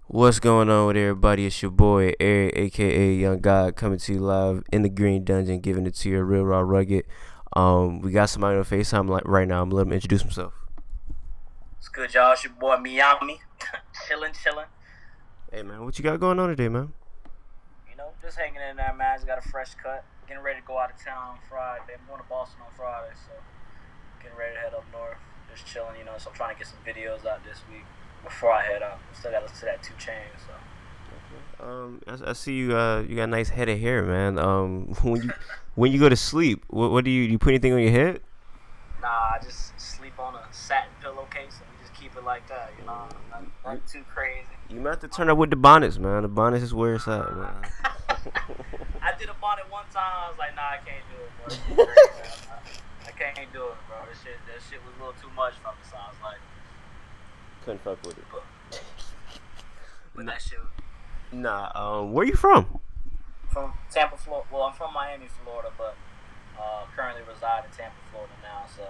What's going on with everybody? It's your boy Eric, aka Young God, coming to you live in the Green Dungeon, giving it to you real raw rugged. We got somebody on FaceTime like right now. I'm gonna let him introduce himself. It's good, y'all. It's your boy Meami. chilling. Hey man, what you got going on today, man? Just hanging in there, man. Just got a fresh cut. Getting ready to go out of town on Friday. I'm going to Boston on Friday, so getting ready to head up north. Just chilling, so I'm trying to get some videos out this week before I head out. Still got to listen to that 2 Chainz, so. I see you. You got a nice head of hair, man. When you go to sleep, what do you put anything on your head? Nah, I just sleep on a satin pillowcase and we just keep it like that, nothing too crazy. You might have to turn up with the bonnets, man. The bonnets is where it's at, man. I did a bonnet one time. I was like, nah, I can't do it, bro. I can't do it, bro. That shit was a little too much for me, so I was like, couldn't fuck with it. But that shit. Nah. Where you from? From Tampa, Florida. Well, I'm from Miami, Florida, but currently reside in Tampa, Florida now. So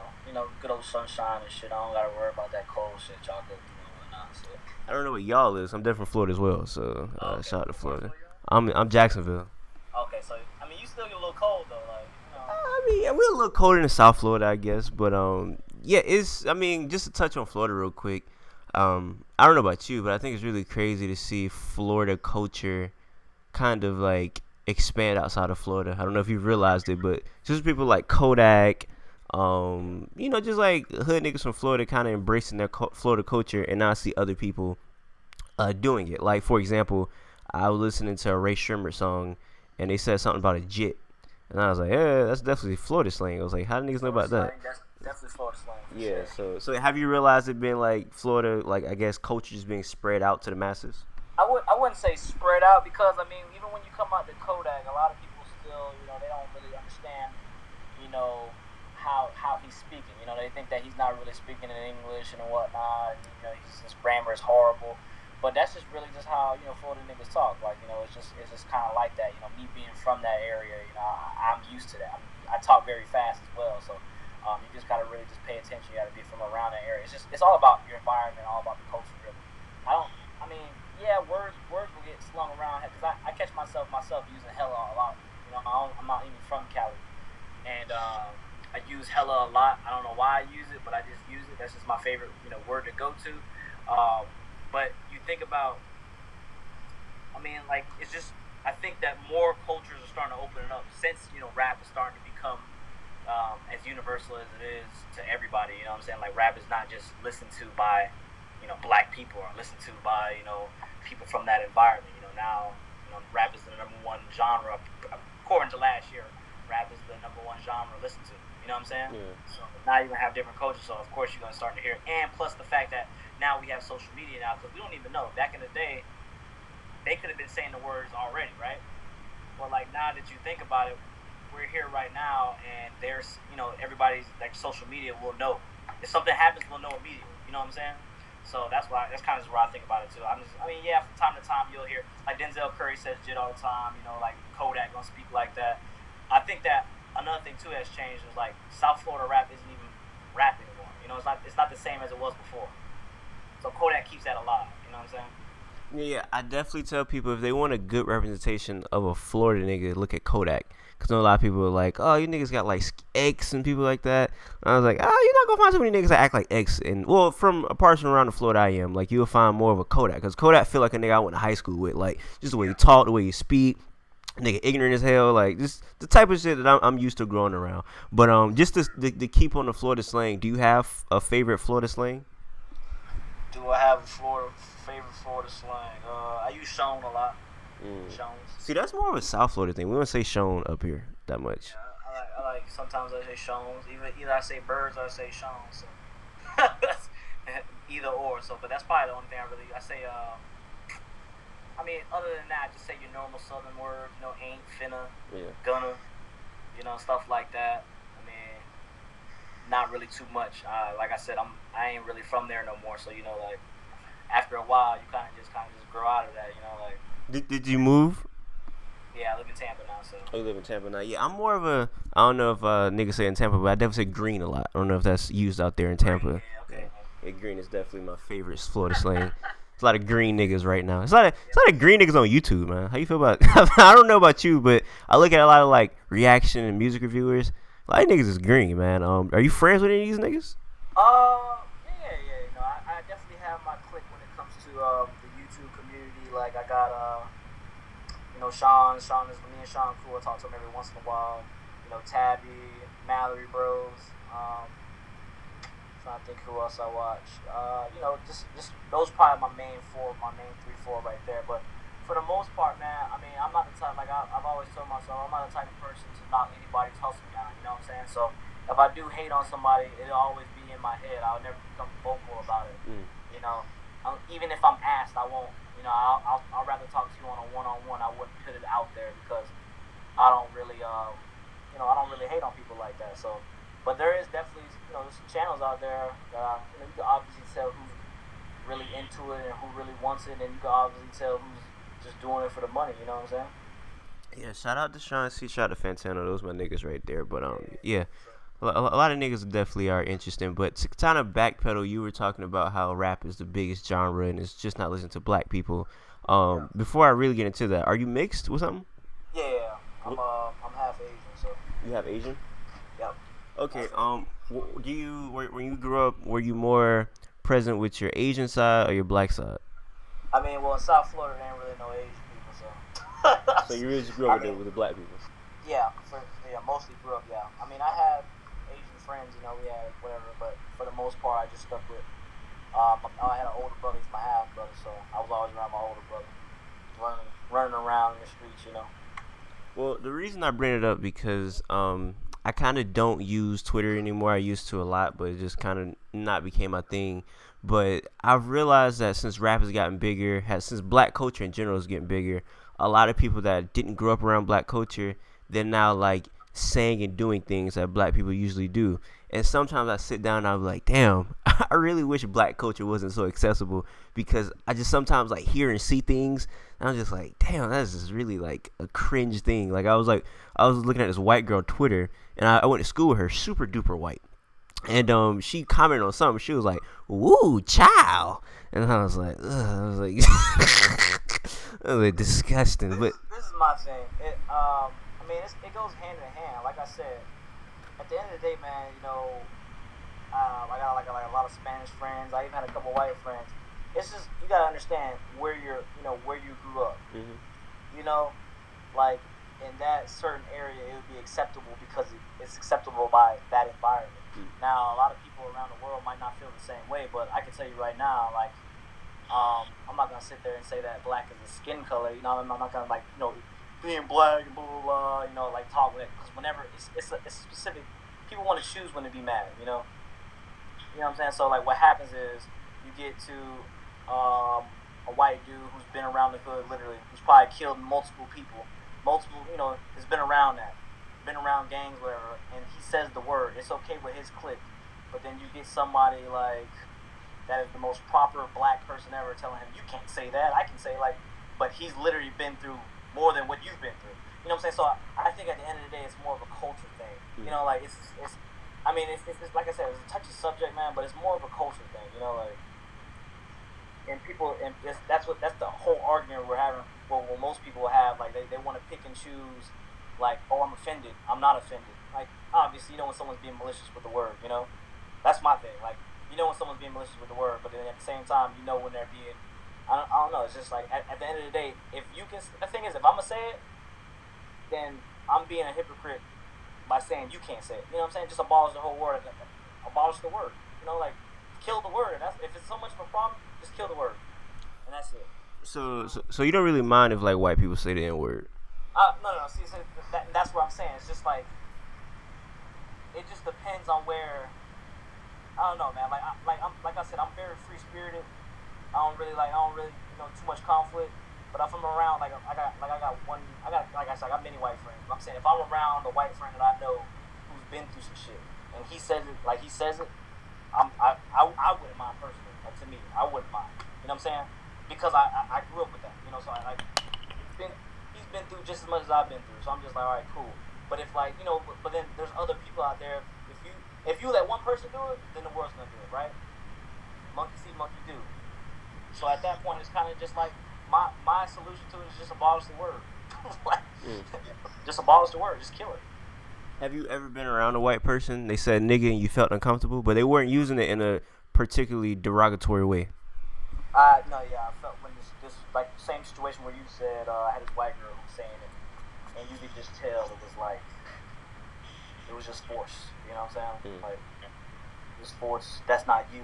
good old sunshine and shit. I don't gotta worry about that cold shit y'all go through and whatnot. So. I don't know what y'all is. I'm definitely from Florida as well. So Okay. shout out to Florida. I'm Jacksonville. Okay, so you still get a little cold though, I mean, we're a little colder in South Florida, I guess. But yeah, just to touch on Florida real quick. I don't know about you, but I think it's really crazy to see Florida culture kind of like expand outside of Florida. I don't know if you've realized it, but just people like Kodak, just like hood niggas from Florida kind of embracing their Florida culture, and now I see other people doing it. Like, for example, I was listening to a Ray Shrimmer song, and they said something about a jit. And I was like, yeah, that's definitely Florida slang. I was like, how do niggas know about that? That's definitely Florida slang. Yeah, sure. so have you realized it being like Florida, like I guess culture is being spread out to the masses? I wouldn't say spread out because even when you come out to Kodak, a lot of people still they don't really understand how he's speaking. They think that he's not really speaking in English and whatnot. And, his grammar is horrible. But that's just really just how Florida niggas talk. Like it's just kind of like that. Me being from that area, I'm used to that. I talk very fast as well, so you just gotta really just pay attention. You gotta be from around that area. It's all about your environment, all about the culture. Really, yeah, words will get slung around because I catch myself using hella a lot. I'm not even from Cali, and I use hella a lot. I don't know why I use it, but I just use it. That's just my favorite word to go to. But you think about, it's just, I think that more cultures are starting to open up since, rap is starting to become as universal as it is to everybody. You know what I'm saying? Like, rap is not just listened to by, black people or listened to by, people from that environment. Now, rap is the number one genre, according to last year, rap is the number one genre listened to. You know what I'm saying? Yeah. So now you're going to have different cultures, so of course you're going to start to hear it. And plus the fact that now we have social media now, because we don't even know. Back in the day, they could have been saying the words already, right? But like now that you think about it, we're here right now, and there's everybody's like social media will know. If something happens, we'll know immediately. You know what I'm saying? So that's kind of where I think about it too. Yeah, from time to time you'll hear like Denzel Curry says "jit" all the time. Like Kodak gonna speak like that. I think that another thing too has changed is like South Florida rap isn't even rap anymore. It's not the same as it was before. So Kodak keeps that alive. You know what I'm saying? Yeah, I definitely tell people if they want a good representation of a Florida nigga, look at Kodak. Because I know a lot of people are like, oh, you niggas got like X and people like that. And I was like, oh, you're not going to find too many niggas that act like X. And, well, from a person around the Florida I am, like, you'll find more of a Kodak. Because Kodak feel like a nigga I went to high school with. Like, just the way you talk, the way you speak. Nigga ignorant as hell, like just the type of shit that I'm used to growing around. But just to keep on the Florida slang, do you have a favorite Florida slang? Do I have a favorite Florida slang? I use Sean a lot. Sean. See, that's more of a South Florida thing. We don't say Sean up here that much. Yeah, I like sometimes I say Sean's. Either I say birds or I say Sean. So either or. So, but that's probably the only thing I say. Other than that, I just say your normal Southern words. Ain't, finna, gonna, stuff like that. Not really too much. Like I said, I ain't really from there no more. So like after a while, you kind of just grow out of that. Did you move? Yeah, I live in Tampa now. So. Oh, you live in Tampa now? Yeah, I'm more of a. I don't know if niggas say in Tampa, but I definitely say green a lot. I don't know if that's used out there in Tampa. Yeah, okay. Yeah, green is definitely my favorite Florida slang. a lot of green niggas right now. It's a lot of green niggas on YouTube, man. How you feel about? I don't know about you, but I look at a lot of like reaction and music reviewers. A lot of niggas is green, man. Are you friends with any of these niggas? Yeah. You know, I definitely have my clique when it comes to the YouTube community. Like I got you know, Sean is me and Sean cool. I talk to him every once in a while. You know, Tabby, Mallory Bros. Trying to think who else I watch. You know, just those probably my main 3, 4 right there. But for the most part, man, I mean, I'm not the type, like I've always told myself, I'm not the type of person to knock anybody's hustle down. You know what I'm saying? So if I do hate on somebody, it'll always be in my head. I'll never become vocal about it. You know, even if I'm asked, I won't. You know, I'll rather talk to you on a one-on-one. I wouldn't put it out there because I don't really, you know, I don't really hate on people like that. So, but there is definitely, you know, there's some channels out there that, you know, you can obviously tell who's really into it and who really wants it, and you can obviously tell who's just doing it for the money. You know what I'm saying? Yeah, shout out to Sean C. Shout out to Fantano. Those my niggas right there. But yeah. A lot of niggas definitely are interesting, but to kind of backpedal, you were talking about how rap is the biggest genre and it's just not listening to black people. Before I really get into that, are you mixed with something? Yeah. I'm half Asian, so. You have Asian? Yep. Okay. When you grew up, were you more present with your Asian side or your black side? I mean, well, in South Florida, there ain't really no Asian people, so. So you really just grew up with the black people? Yeah, mostly grew up. Yeah, I mean, I have Asian friends, you know, we had whatever, but for the most part, I just stuck with. I had an older brother, he's my half brother, so I was always around my older brother, running around in the streets, you know. Well, the reason I bring it up because I kind of don't use Twitter anymore. I used to a lot, but it just kind of not became my thing. But I've realized that since rap has gotten bigger, since black culture in general is getting bigger, a lot of people that didn't grow up around black culture, they're now like saying and doing things that black people usually do. And sometimes I sit down and I'm like, damn, I really wish black culture wasn't so accessible, because I just sometimes like hear and see things and I'm just like, damn, that's just really like a cringe thing. Like I was looking at this white girl on Twitter, and I went to school with her, super duper white. And she commented on something. She was like, "Woo, child," and I was like, ugh. I was like, that was like disgusting. But this is my thing. I mean, it goes hand in hand. Like I said, at the end of the day, man, you know, I got like a lot of Spanish friends. I even had a couple white friends. It's just, you gotta understand where you grew up. Mm-hmm. You know, like in that certain area, it would be acceptable because it's acceptable by that environment. Now, a lot of people around the world might not feel the same way, but I can tell you right now, like, I'm not gonna sit there and say that black is a skin color. You know, I'm not gonna, like, you know, being black and blah blah blah. You know, like talk with it, because whenever it's specific, people want to choose when to be mad. You know what I'm saying? So like, what happens is you get to a white dude who's been around the hood, literally, who's probably killed multiple people, you know, has been around gangs, whatever, and he says the word. It's okay with his clique, but then you get somebody like that is the most proper black person ever telling him, you can't say that. I can say, like, but he's literally been through more than what you've been through. You know what I'm saying? So I think at the end of the day, it's more of a culture thing. You know, like it's I mean, it's like I said, it's a touchy subject, man, but it's more of a culture thing. You know, like, and people, and that's the whole argument we're having. Well, most people have, like, they want to pick and choose. Like, oh, I'm offended. I'm not offended. Like, obviously, you know when someone's being malicious with the word, you know? That's my thing. Like, you know when someone's being malicious with the word, but then at the same time, you know when they're being, I don't know. It's just like, at the end of the day, if you can, the thing is, if I'm going to say it, then I'm being a hypocrite by saying you can't say it. You know what I'm saying? Just abolish the whole word. Abolish the word. You know, like, kill the word. If it's so much of a problem, just kill the word. And that's it. So you don't really mind if, like, white people say the N-word? No. See, that's what I'm saying. It's just like, it just depends on where. I don't know, man. Like I said, I'm very free spirited. I don't really too much conflict. But if I'm around, like I got many white friends. But I'm saying, if I'm around a white friend that I know who's been through some shit, and he says it, I wouldn't mind personally. Like, to me, I wouldn't mind. You know what I'm saying? Because I grew up with that. You know, so he's been through just as much as I've been through, so I'm just like, all right, cool. But if, like, you know, but then there's other people out there. If you let one person do it, then the world's gonna do it, right? Monkey see, monkey do. So at that point, it's kind of just like my solution to it is just abolish the word. Like, just abolish the word. Just kill it. Have you ever been around a white person? They said nigga and you felt uncomfortable, but they weren't using it in a particularly derogatory way. No, yeah, I felt when this like same situation where you said I had this white girl who was saying it, and you could just tell it was just force. You know what I'm saying? Like, this force. That's not you.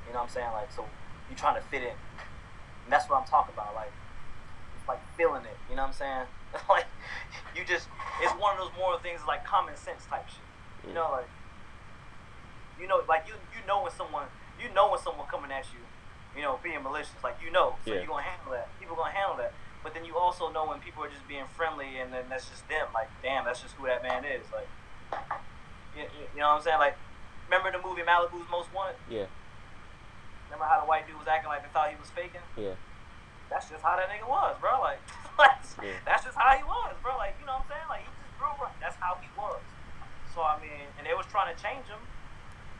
You know what I'm saying? Like, so you trying to fit in. And that's what I'm talking about. Like, it's like feeling it. You know what I'm saying? Like, it's one of those moral things like common sense type shit. You know, like, like you know when someone coming at you, being malicious. Like, so you're gonna handle that. People gonna handle that. But then you also know when people are just being friendly, and then that's just them. Like, damn, that's just who that man is. Like, you know what I'm saying? Like, remember the movie Malibu's Most Wanted? Yeah. Remember how the white dude was acting like they thought he was faking? Yeah. That's just how that nigga was, bro. Like, that's just how he was, bro. Like, you know what I'm saying? Like, he just grew up. That's how he was. So, I mean, and they was trying to change him,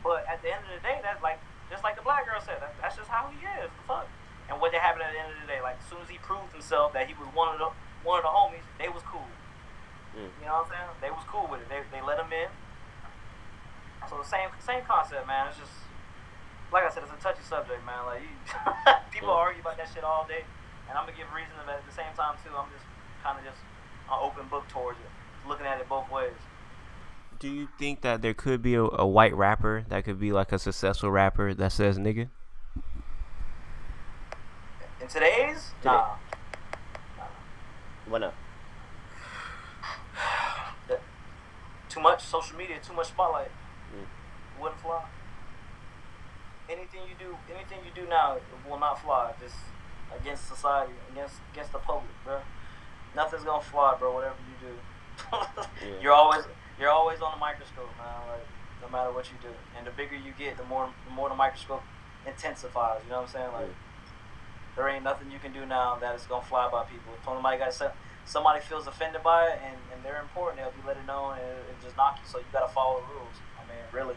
but at the end of the day, that's like, just like the black girl said, that's just how he is. Fuck. And what happened at the end of the day, like, as soon as he proved himself that he was one of the homies, they was cool. You know what I'm saying? They was cool with it. They let him in. So the same concept, man. It's just, like I said, it's a touchy subject, man. Like, people argue about that shit all day, and I'm gonna give reason, but at the same time too, I'm just kind of just an open book towards it, looking at it both ways. Do you think that there could be a white rapper that could be like a successful rapper that says nigga? In today's? Nah. Why not? Too much social media, too much spotlight. Wouldn't fly. Anything you do now will not fly. Just against society, against the public, bro. Nothing's gonna fly, bro. Whatever you do, you're always on the microscope, man. Like, no matter what you do, and the bigger you get, the more the microscope intensifies. You know what I'm saying? Like, there ain't nothing you can do now that is gonna fly by people. If somebody feels offended by it and they're important, they'll be let it know, and it just knock you. So you gotta follow the rules. I mean, really.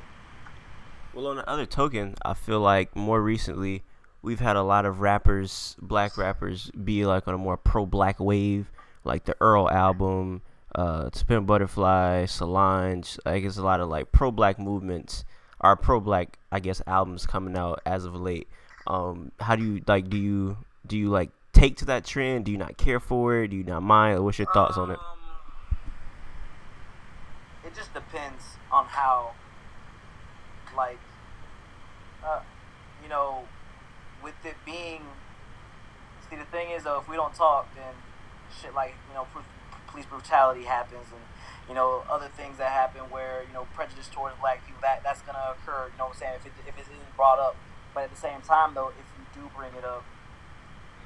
Well, on the other token, I feel like more recently we've had a lot of rappers, black rappers, be like on a more pro-black wave, like the Earl album, To Pimp Butterfly, Solange. I guess a lot of like pro-black movements, or pro-black, I guess, albums coming out as of late. How do you like? Do you like take to that trend? Do you not care for it? Do you not mind? What's your thoughts on it? It just depends on how, like, with it being. See, the thing is, though, if we don't talk, then shit like, police brutality happens, and other things that happen where prejudice towards black people, that's gonna occur. You know what I'm saying? If it isn't brought up, but at the same time, though, if you do bring it up,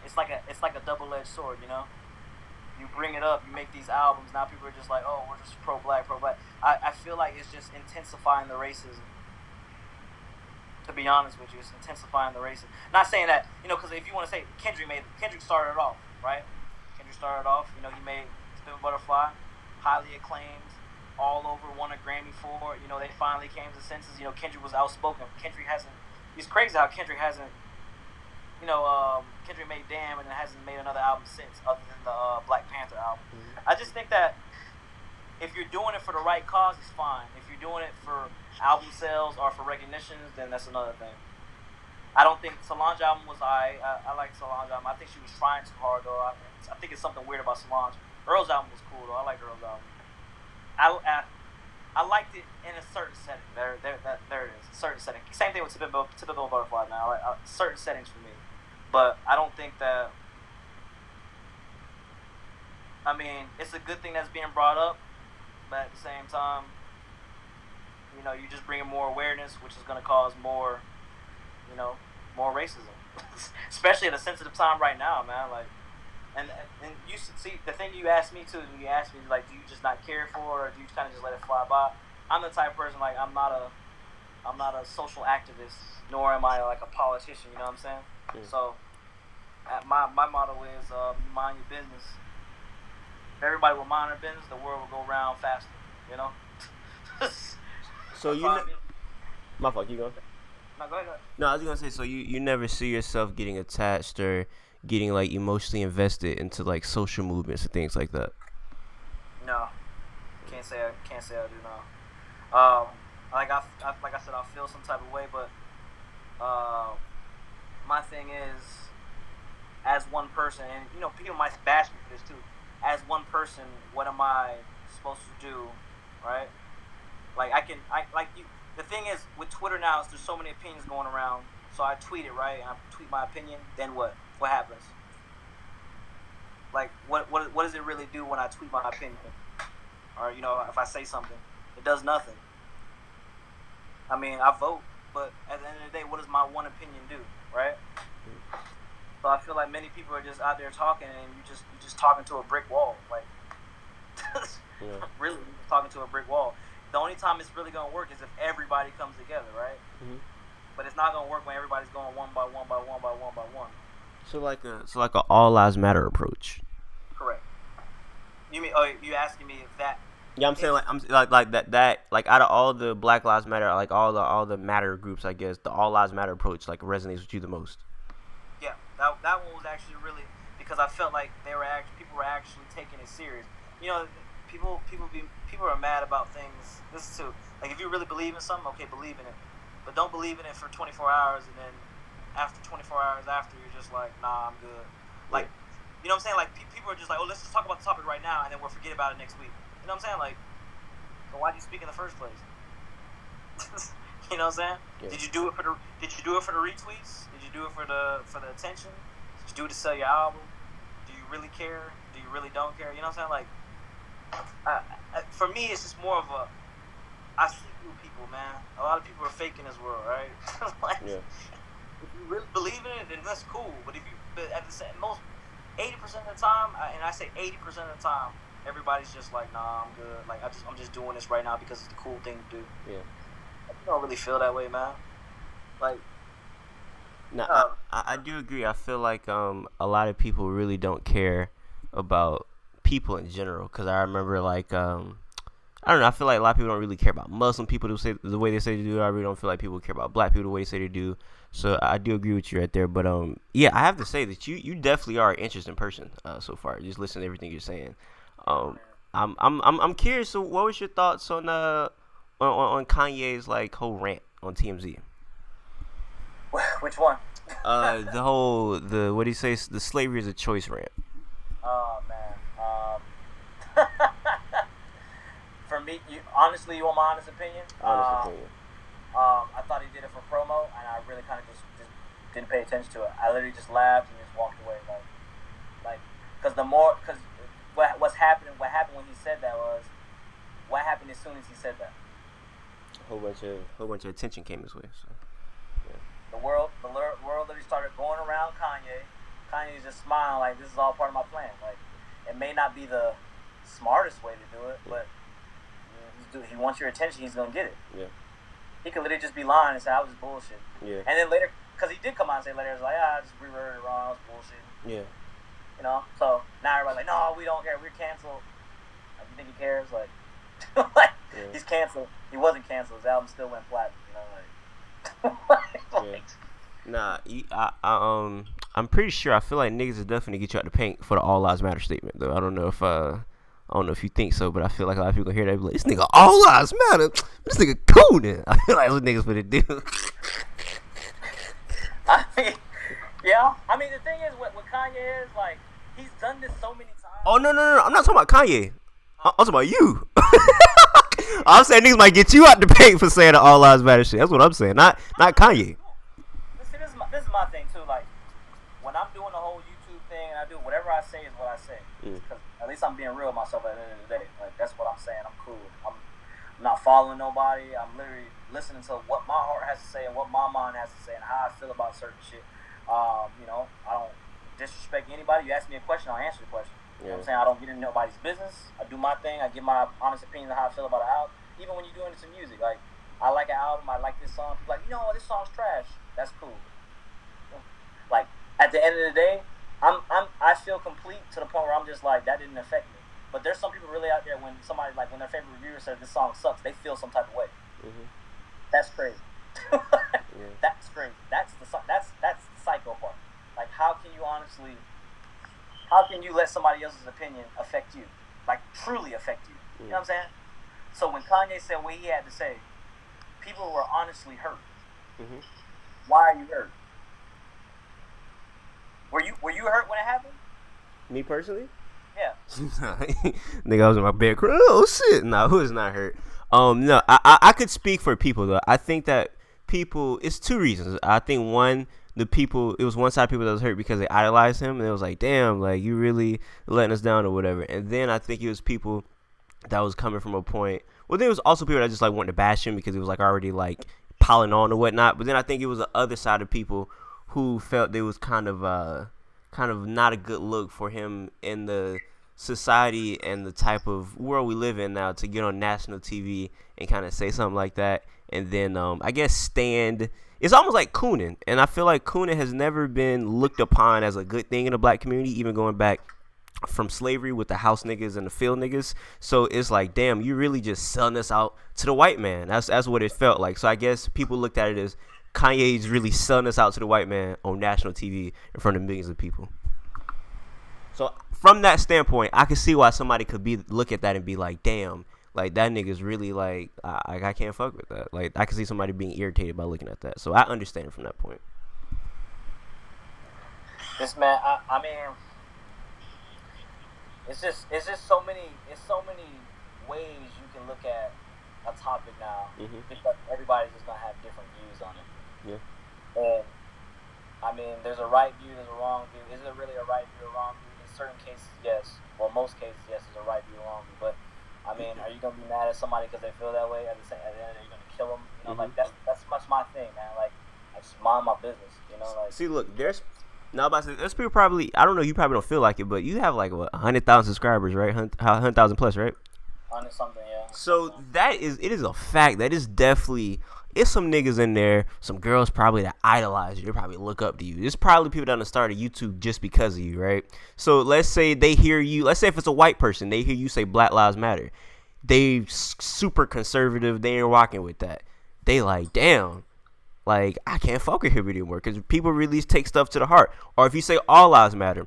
it's like a double-edged sword. You bring it up, you make these albums. Now people are just like, oh, we're just pro-black. I feel like it's just intensifying the racism. To be honest with you, it's intensifying the racism. Not saying that, because if you want to say Kendrick started it off, right? Kendrick started off, he made Spin Butterfly, highly acclaimed, all over, won a Grammy for it. They finally came to senses. Kendrick was outspoken. It's crazy how Kendrick hasn't, Kendrick made Damn and then hasn't made another album since, other than the Black Panther album. I just think that if you're doing it for the right cause, it's fine. If you're doing it for album sales or for recognitions, then that's another thing. I don't think Solange album was I like Solange album. I think she was trying too hard, though. I think it's something weird about Solange. Earl's album was cool, though. I like Earl's album. I liked it in a certain setting. There it is. A certain setting. Same thing with Typical Butterfly now. Certain settings for me. But I don't think that... I mean, it's a good thing that's being brought up, but at the same time, you're just bringing more awareness, which is going to cause more, more racism. Especially at a sensitive time right now, man. Like, and you see, the thing you asked me, too, when you asked me, like, do you just not care for it, or do you kind of just let it fly by? I'm the type of person, like, I'm not a social activist, nor am I, like, a politician, you know what I'm saying? Yeah. So, my motto is, mind your business. If everybody will mind their business, the world will go round faster, So, my fault, you go. No, go ahead. No, I was gonna say, so you never see yourself getting attached or getting like emotionally invested into like social movements and things like that. No, can't say I do now. Like I said, I feel some type of way, but my thing is, as one person, and people might bash me for this too. As one person, what am I supposed to do, right? Like the thing is with Twitter now is there's so many opinions going around. So I tweet it, right, and I tweet my opinion. Then what? What happens? Like what does it really do when I tweet my opinion? Or if I say something, it does nothing. I mean, I vote, but at the end of the day, what does my one opinion do, right? So I feel like many people are just out there talking, and you just talking to a brick wall, like really talking to a brick wall. The only time it's really gonna work is if everybody comes together, right? Mm-hmm. But it's not gonna work when everybody's going one by one by one by one by one. So like a all lives matter approach. Correct. You mean? Oh, you asking me if that? Yeah, I'm saying like that like out of all the Black Lives Matter, like all the matter groups, I guess the all lives matter approach like resonates with you the most. Yeah, that one was actually really because I felt like people were actually taking it serious. People are mad about things. This is too like if you really believe in something, okay, believe in it, but don't believe in it for 24 hours and then after 24 hours after you're just like, nah, I'm good. Like, you know what I'm saying? Like people are just like, oh, let's just talk about the topic right now and then we'll forget about it next week. You know what I'm saying? Like, so why'd you speak in the first place? You know what I'm saying? Yeah. Did you do it for the retweets? Did you do it for the attention? Did you do it to sell your album? Do you really care? Do you really don't care? You know what I'm saying? Like, for me, it's just more of a I see through people, man. A lot of people are fake in this world, right? Like, if you really believe in it, then that's cool. But at the same, most 80% of the time, and I say 80% of the time, everybody's just like, nah, I'm good. Like I'm just doing this right now because it's the cool thing to do. Yeah. You don't really feel that way, man. Like. No, I do agree. I feel like a lot of people really don't care about people in general. Cause I remember like I don't know. I feel like a lot of people don't really care about Muslim people who say the way they say they do. I really don't feel like people care about black people the way they say they do. So I do agree with you right there. But yeah, I have to say that you definitely are an interesting person so far. Just listen to everything you're saying. I'm curious. So what was your thoughts on Kanye's like whole rant on TMZ? Which one? The what do you say? The slavery is a choice rant. Oh man. For me, honestly, you want my honest opinion? I thought he did it for promo, and I really kind of just didn't pay attention to it. I literally just laughed and just walked away, because what happened when he said that was what happened as soon as he said that. A whole bunch of attention came his way. So. The world literally started going around Kanye. Kanye's just smiling like this is all part of my plan. Like it may not be the smartest way to do it, but he wants your attention. He's gonna get it. Yeah. He could literally just be lying and say I was just bullshit. Yeah. And then later, because he did come out and say later, I was like, I just reworded it wrong. I was bullshit. Yeah. So now everybody's like, no, we don't care. We're canceled. Like, you think he cares? Like, he's canceled. He wasn't canceled. His album still went platinum. Nah, I'm pretty sure. I feel like niggas is definitely get you out the paint for the all lives matter statement, though. I don't know if you think so, but I feel like a lot of people hear that and be like, this nigga all lives matter. This nigga cool then. I feel like that's what niggas finna do. I mean, the thing is, what Kanye is, like, he's done this so many times. Oh, no. I'm not talking about Kanye. I'm talking about you. I'm saying niggas might get you out the paint for saying the all lives matter shit. That's what I'm saying. Not Kanye. This is my thing, too. Like, when I'm doing the whole YouTube thing, and I do whatever I say is what I say. Because at least I'm being real with myself at the end of the day. Like, that's what I'm saying. I'm cool. I'm not following nobody. I'm literally listening to what my heart has to say and what my mind has to say and how I feel about certain shit. I don't disrespect anybody. You ask me a question, I'll answer the question. You know what I'm saying? I don't get into nobody's business. I do my thing. I give my honest opinion on how I feel about an album. Even when you're doing some music. Like, I like an album. I like this song. People like, this song's trash. That's cool. Like, at the end of the day, I feel complete to the point where I'm just like, that didn't affect me. But there's some people really out there when somebody, like, when their favorite reviewer says this song sucks, they feel some type of way. Mm-hmm. That's crazy. Yeah. That's crazy. That's the psycho part. Like, how can you let somebody else's opinion affect you? Like, truly affect you. You know what I'm saying? So when Kanye said what he had to say, people were honestly hurt. Mm-hmm. Why are you hurt? Were you hurt when it happened? Me personally? Yeah. Nigga, I was in my bed crying. Oh shit! Nah, who is not hurt? No, I could speak for people though. I think that people. It's two reasons. I think one, the people. It was one side of people that was hurt because they idolized him and it was like, damn, like you really letting us down or whatever. And then I think it was people that was coming from a point. Well, there was also people that just like wanted to bash him because it was like already like piling on or whatnot. But then I think it was the other side of people who felt there was kind of not a good look for him in the society and the type of world we live in now to get on national TV and kind of say something like that. And then I guess stand. It's almost like cooning, and I feel like cooning has never been looked upon as a good thing in the black community, even going back from slavery with the house niggas and the field niggas. So it's like, damn, you really just selling us out to the white man. That's what it felt like. So I guess people looked at it as Kanye's really selling us out to the white man on national TV in front of millions of people. So from that standpoint, I can see why somebody could look at that and be like, damn, like that nigga's really like, I can't fuck with that. Like I can see somebody being irritated by looking at that. So I understand it from that point. This man, I mean, it's just so many ways you can look at a topic now, because everybody's just gonna have different views on it. Yeah. And I mean, there's a right view, there's a wrong view. Is there really a right view or wrong view? In certain cases, yes. Well, most cases, yes, there's a right view or wrong view. But I mean, are you gonna be mad at somebody because they feel that way? At the end, are you gonna kill them? You know, like that's much my thing, man. Like I just mind my business. You know, like. See, look, there's people probably, I don't know, you probably don't feel like it, but you have like what 100,000 subscribers, right? 100,000 plus, right? 100 something, yeah. So it is a fact that is definitely. It's some niggas in there, some girls probably that idolize you. They probably look up to you. There's probably people that started YouTube just because of you, right? So let's say they hear you. Let's say if it's a white person, they hear you say Black Lives Matter. They super conservative. They ain't rocking with that. They like, damn, like I can't fuck with him anymore because people really take stuff to the heart. Or if you say All Lives Matter,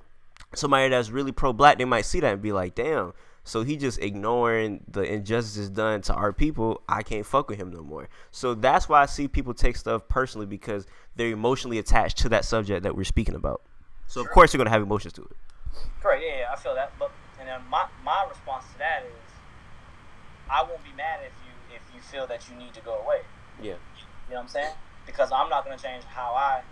somebody that's really pro-black, they might see that and be like, damn. So he just ignoring the injustices done to our people. I can't fuck with him no more. So that's why I see people take stuff personally because they're emotionally attached to that subject that we're speaking about. So of course you're gonna have emotions to it. Correct. Yeah, I feel that. But and then my response to that is, I won't be mad if you feel that you need to go away. Yeah. You know what I'm saying? Because I'm not gonna change how I,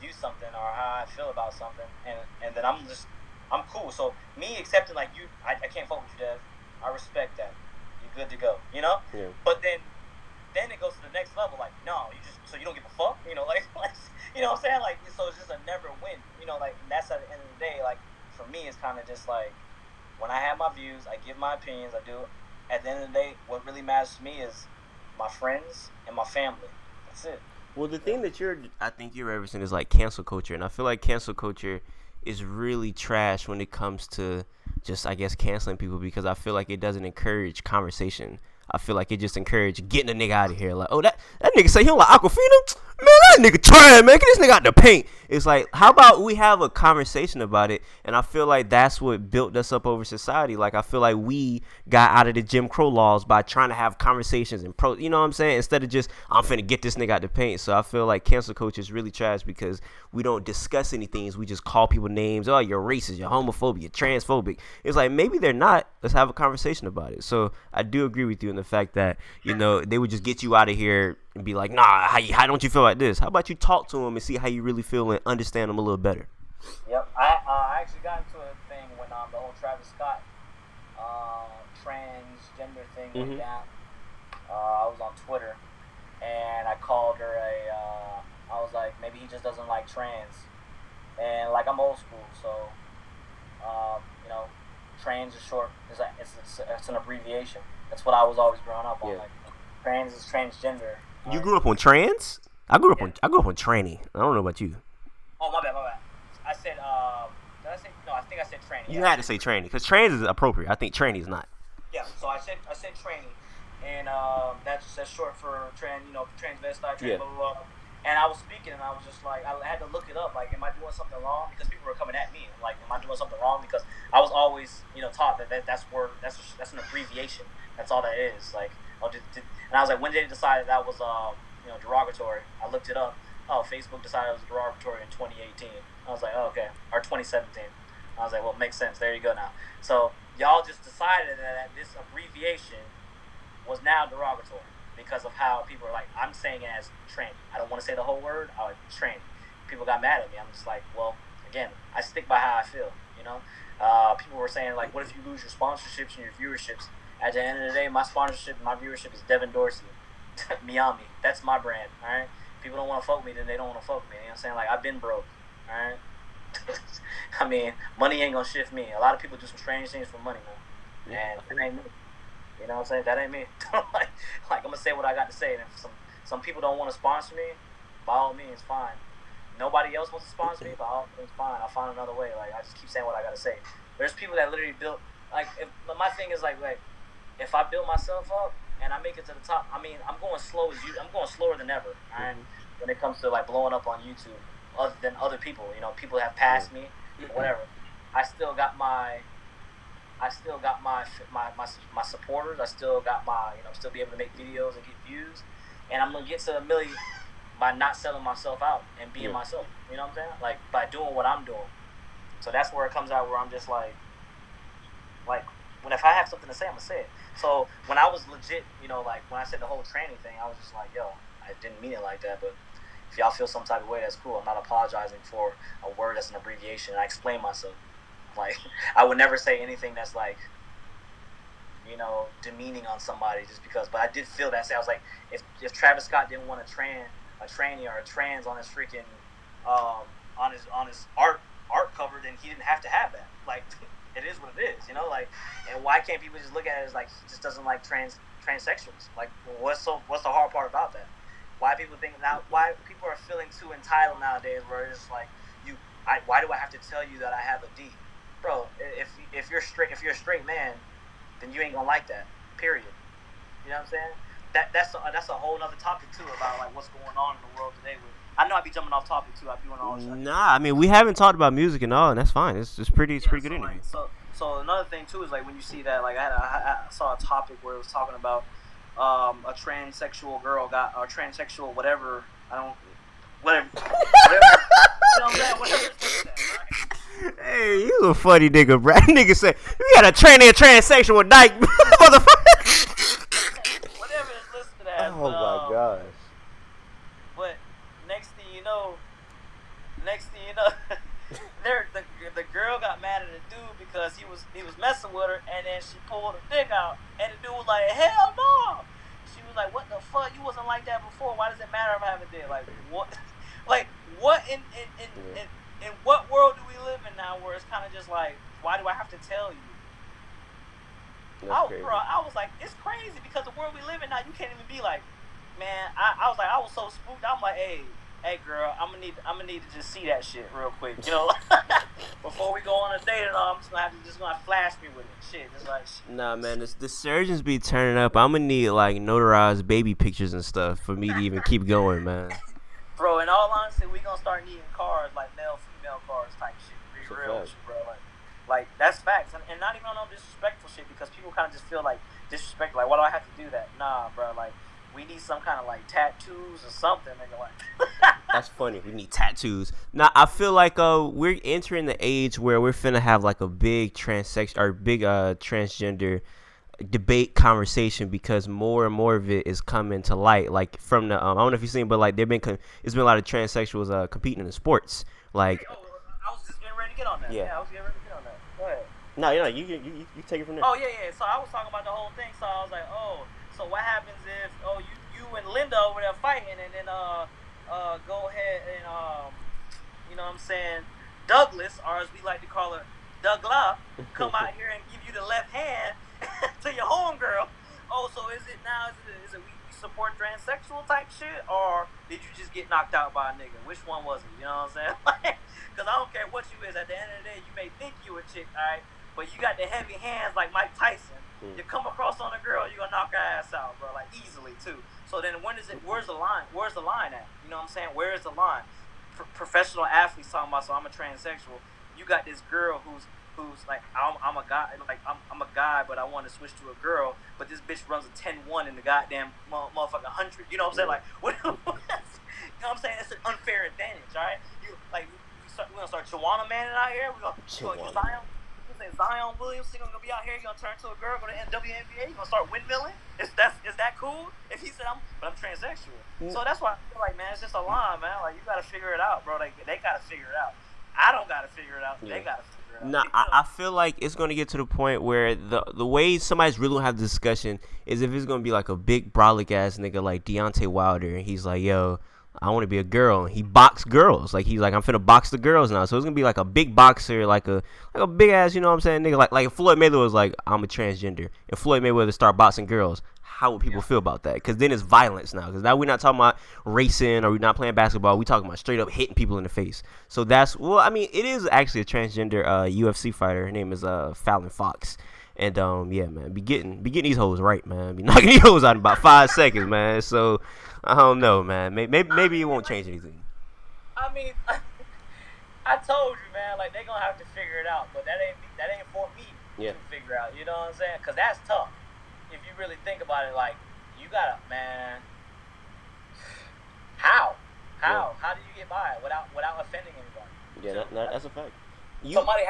view something or how I feel about something, and then I'm cool. So me accepting like you, I can't fuck with you, Dev. I respect that. You're good to go. You know. Yeah. But then it goes to the next level. Like, no, so you don't give a fuck. You know, like you know what I'm saying? Like, so it's just a never win. You know, like, and that's at the end of the day. Like, for me, it's kind of just like when I have my views, I give my opinions. I do. At the end of the day, what really matters to me is my friends and my family. That's it. Well, the thing that I think you're referencing is like cancel culture, and I feel like cancel culture is really trash when it comes to just, I guess, canceling people because I feel like it doesn't encourage conversation. I feel like it just encourages getting a nigga out of here. Like, oh, that nigga say he don't like Aquafina? Man, that nigga trying, man. Get this nigga out the paint. It's like, how about we have a conversation about it? And I feel like that's what built us up over society. Like, I feel like we got out of the Jim Crow laws by trying to have conversations and you know what I'm saying? Instead of just, I'm finna get this nigga out the paint. So I feel like cancel culture is really trash because we don't discuss anything. We just call people names. Oh, you're racist, you're homophobic, you're transphobic. It's like, maybe they're not. Let's have a conversation about it. So I do agree with you in the fact that, they would just get you out of here and be like, nah, how don't you feel like this? How about you talk to them and see how you really feel and understand them a little better? Yep. I actually got into a thing when the whole Travis Scott transgender thing went down. I was on Twitter and I called her I was like, maybe he just doesn't like trans. And like, I'm old school, so trans is short. It's an abbreviation. That's what I was always growing up on. Yeah. Like, trans is transgender. You grew up on trans? I grew up on tranny. I don't know about you. Oh, my bad. I said, did I say, no, I think I said tranny. You had to say tranny, because trans is appropriate. I think tranny is not. Yeah, so I said tranny, and that's short for transvestite, blah, blah, blah. And I was speaking, and I was just like, I had to look it up. Like, am I doing something wrong? Because people were coming at me. I'm like, am I doing something wrong? Because I was always, taught that's an abbreviation. That's all that is. Like, and I was like, when did they decide that was, derogatory? I looked it up. Oh, Facebook decided it was derogatory in 2018. I was like, oh, okay, or 2017. I was like, well, it makes sense. There you go now. So y'all just decided that this abbreviation was now derogatory because of how people are like, I'm saying it as tranny. I don't want to say the whole word. I like tranny. People got mad at me. I'm just like, well, again, I stick by how I feel. People were saying like, what if you lose your sponsorships and your viewerships? At the end of the day, my sponsorship, my viewership is Devin Dorsey, Meami. That's my brand. All right. People don't want to fuck me, then they don't want to fuck me. You know what I'm saying? Like, I've been broke. All right. I mean, money ain't gonna shift me. A lot of people do some strange things for money, man. And it ain't me. You know what I'm saying? That ain't me. like I'm gonna say what I got to say. And if some people don't want to sponsor me, by all means, fine. Nobody else wants to sponsor me, by all means, fine. I'll find another way. Like, I just keep saying what I gotta say. There's people that literally built. Like, my thing is like if I build myself up and I make it to the top, I mean, I'm going slow as you. I'm going slower than ever. And when it comes to like blowing up on YouTube, other than other people, people have passed me, whatever. I still got my supporters. I still got my, still be able to make videos and get views, and I'm gonna get to 1 million by not selling myself out and being myself. You know what I'm saying? Like, by doing what I'm doing. So that's where it comes out, where I'm just like when if I have something to say, I'm gonna say it. So when I was legit, like when I said the whole tranny thing, I was just like, yo, I didn't mean it like that, but if y'all feel some type of way, that's cool. I'm not apologizing for a word that's an abbreviation. I explain myself. Like, I would never say anything that's like, demeaning on somebody just because. But I did feel that. I was like, if Travis Scott didn't want a tranny or a trans on his freaking on his art cover, then he didn't have to have that. Like, it is what it is, Like, and why can't people just look at it as like he just doesn't like transsexuals? Like, what's the hard part about that? Why people are feeling too entitled nowadays, where it's just like, why do I have to tell you that I have a D? Bro, if you're a straight man, then you ain't gonna like that. Period. You know what I'm saying? That's a whole other topic too, about like what's going on in the world today. I know I be jumping off topic too. I be doing all this. Nah, I mean, we haven't talked about music and all, and that's fine. It's pretty good anyway. anyway. So another thing too is like when you see that, like I saw a topic where it was talking about a transsexual girl or transsexual whatever. Whatever. You know what I'm saying? Whatever it's that, right? Hey, you a funny nigga, bro. Nigga say, you got a transsexual dyke, motherfucker. Whatever it's listed as. Oh my gosh. But next thing you know, the girl got mad at the dude because he was messing with her, and then she pulled her dick out, and the dude was like, hell no. She was like, what the fuck? You wasn't like that before. Why does it matter if I have a dick? Like, what? Like, what in what world do we live in now where it's kind of just like, why do I have to tell you? I was like, it's crazy because the world we live in now, you can't even be like, man. I was like, I was so spooked. I'm like, hey girl, I'm gonna need to just see that shit real quick, before we go on a date and all. I'm just gonna flash me with it, shit, just like. Nah, man, the surgeons be turning up. I'm gonna need like notarized baby pictures and stuff for me to even keep going, man. Bro, in all honesty, we gonna start needing cards like male-female cards type shit. Be real with you, bro. Like that's facts, and not even on no disrespectful shit, because people kind of just feel like disrespectful. Like, why do I have to do that? Nah, bro. Like, we need some kind of like tattoos or something, nigga. Like. That's funny. We need tattoos. Now I feel like we're entering the age where we're finna have like a big transgender debate conversation, because more and more of it is coming to light. Like, from the I don't know if you've seen, but like it's been a lot of transsexuals competing in the sports. Like, I was just getting ready to get on that. Yeah, I was getting ready to get on that. Go ahead. No, you take it from there. Oh yeah. So I was talking about the whole thing. So I was like, so what happens if you and Linda over there fighting, and then go ahead and you know what I'm saying, Douglas, or as we like to call her, Douglas, come out here and give you the left hand to your homegirl. Oh, so is it we support transsexual type shit, or did you just get knocked out by a nigga? Which one was it? You know what I'm saying? Because I don't care what you is. At the end of the day, you may think you a chick, alright, but you got the heavy hands like Mike Tyson. You come across on a girl, you're gonna knock her ass out, bro, like easily too. So then where's the line? Where's the line at? You know what I'm saying? Where is the line? Professional athletes talking about, so I'm a transsexual. You got this girl who's like, I'm a guy, like I'm a guy, but I want to switch to a girl, but this bitch runs a 10-1 in the goddamn motherfucking 100. You know what I'm saying? Like, what? You know what I'm saying? It's an unfair advantage, all right? We're gonna start Joanna Manning out here. We're gonna Zion. Zion Williamson gonna be out here. You're gonna turn to a girl, go to WNBA. You're gonna start windmilling. Is that cool? If he said I'm transsexual, so that's why I feel like, man, it's just a line, man. Like, you gotta figure it out, bro. Like, they gotta figure it out. I don't gotta figure it out. They gotta figure it out. No, I feel like it's gonna get to the point where the way somebody's really gonna have the discussion is if it's gonna be like a big brolic ass nigga like Deontay Wilder, and he's like, yo, I want to be a girl. And he box girls. Like, he's like, I'm finna box the girls now. So it's gonna be like a big boxer, like a big ass, you know what I'm saying, nigga. Like if Floyd Mayweather was like, I'm a transgender, and Floyd Mayweather start boxing girls, how would people feel about that? Because then it's violence now. Because now we're not talking about racing or we're not playing basketball. We talking about straight up hitting people in the face. So that's, well, I mean, it is actually a transgender UFC fighter. Her name is Fallon Fox. And yeah, man, be getting these hoes right, man. Be knocking these hoes out in about 5 seconds, man. So I don't know, man. Maybe it won't change anything. I mean, I told you, man. Like, they gonna have to figure it out, but that ain't for me to figure out. You know what I'm saying? Because that's tough. If you really think about it, like, you gotta, man. How do you get by without offending anybody? Yeah, that's a fact. Somebody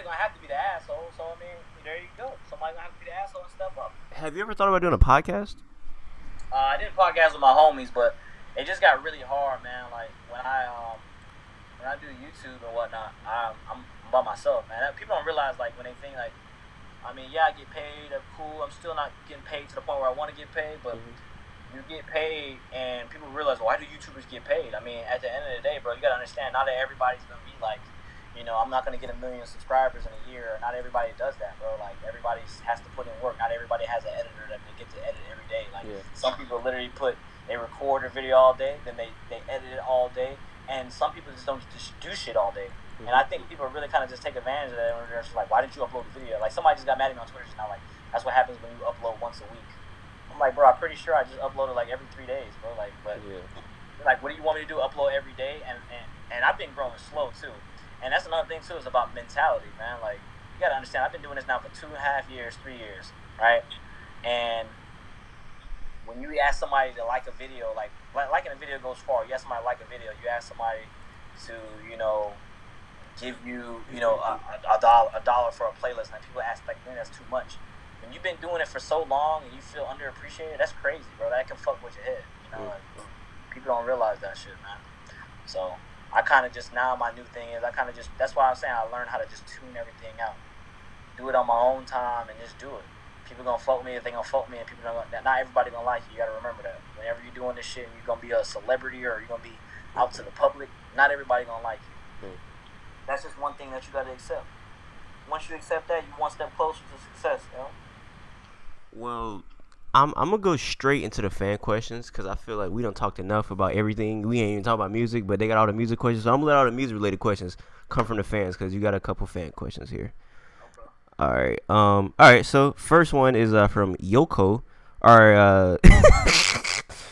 gonna have to be the asshole. So I mean, there you go. Somebody gonna have to be the asshole and step up. Have you ever thought about doing a podcast? I did a podcast with my homies, but it just got really hard, man. Like, when I do YouTube and whatnot, I'm by myself, man. People don't realize, like, when they think, like, I mean, yeah, I get paid, that's cool. I'm still not getting paid to the point where I want to get paid, but you get paid, and people realize, why do YouTubers get paid? I mean, at the end of the day, bro, you gotta understand, not that everybody's gonna be like, you know, I'm not going to get 1 million subscribers in a year. Not everybody does that, bro. Like, everybody has to put in work. Not everybody has an editor that they get to edit every day. Like, some people literally they record a video all day, then they edit it all day, and some people just don't just do shit all day. And I think people really kind of just take advantage of that, and they're just like, why didn't you upload a video? Like, somebody just got mad at me on Twitter just now, like, that's what happens when you upload once a week. I'm like, bro, I'm pretty sure I just uploaded, like, every 3 days, bro. Like, but, like, what do you want me to do, upload every day? And I've been growing slow, too. And that's another thing, too, is about mentality, man. Like, you got to understand, I've been doing this now for 2.5 years, 3 years, right? And when you ask somebody to like a video, like liking a video goes far. You ask somebody to like a video, you ask somebody to, you know, give you, you know, a dollar for a playlist, and people ask, like, man, that's too much. When you've been doing it for so long and you feel underappreciated, that's crazy, bro. That can fuck with your head, you know? Like, people don't realize that shit, man. So I kind of just, now my new thing is, that's why I'm saying I learned how to just tune everything out. Do it on my own time and just do it. People gonna fuck with me if they gonna fuck with me, and people not everybody gonna like you. You gotta remember that. Whenever you're doing this shit and you're gonna be a celebrity or you're gonna be out to the public, not everybody gonna like you. That's just one thing that you gotta accept. Once you accept that, you're one step closer to success, you know? Well, I'm gonna go straight into the fan questions because I feel like we don't talked enough about everything. We ain't even talk about music, but they got all the music questions. So I'm gonna let all the music related questions come from the fans because you got a couple fan questions here. Okay. All right. So first one is from Yoko.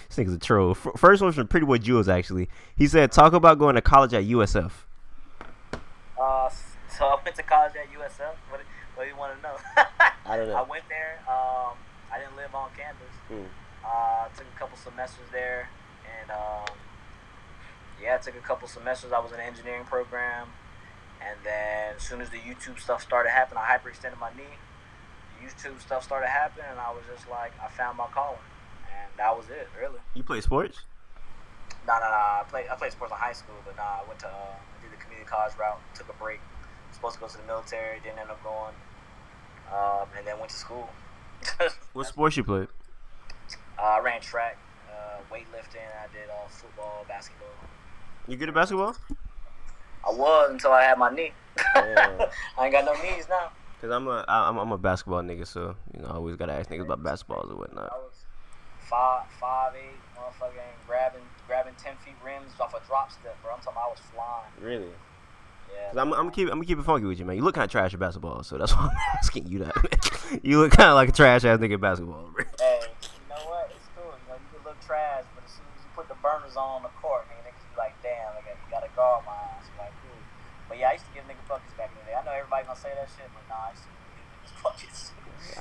This nigga's a troll. First one's from Pretty Boy Jules. Actually, he said, "Talk about going to college at USF." So I went to college at USF. What do you want to know? I don't know. I went there. I didn't live on campus. Took a couple semesters there, and I took a couple semesters. I was in an engineering program, and then as soon as the YouTube stuff started happening, I hyperextended my knee. The YouTube stuff started happening, and I was just like, I found my calling, and that was it, really. You play sports? No. I played sports in high school, but I went to did the community college route. Took a break. Supposed to go to the military, didn't end up going, and then went to school. What sports you played? I ran track, weightlifting. I did football, basketball. You good at basketball? I was until I had my knee. Yeah. I ain't got no knees now. Cause I'm a basketball nigga, so you know I always gotta ask niggas about basketballs or whatnot. I was 5'8", motherfucking grabbing 10 feet rims off a drop step, bro. I'm talking about I was flying. Really? Yeah. I'm gonna keep it funky with you, man. You look kind of trash at basketball, so that's why I'm asking you that. Man. You look kind of like a trash ass nigga at basketball, bro. Hey, you know what? It's cool. You know, you can look trash, but as soon as you put the burners on the court, niggas be like, damn, you got to guard my ass. I'm like, cool. But yeah, I used to give niggas buckets back in the day. I know everybody gonna say that shit, but nah, I used to give niggas buckets.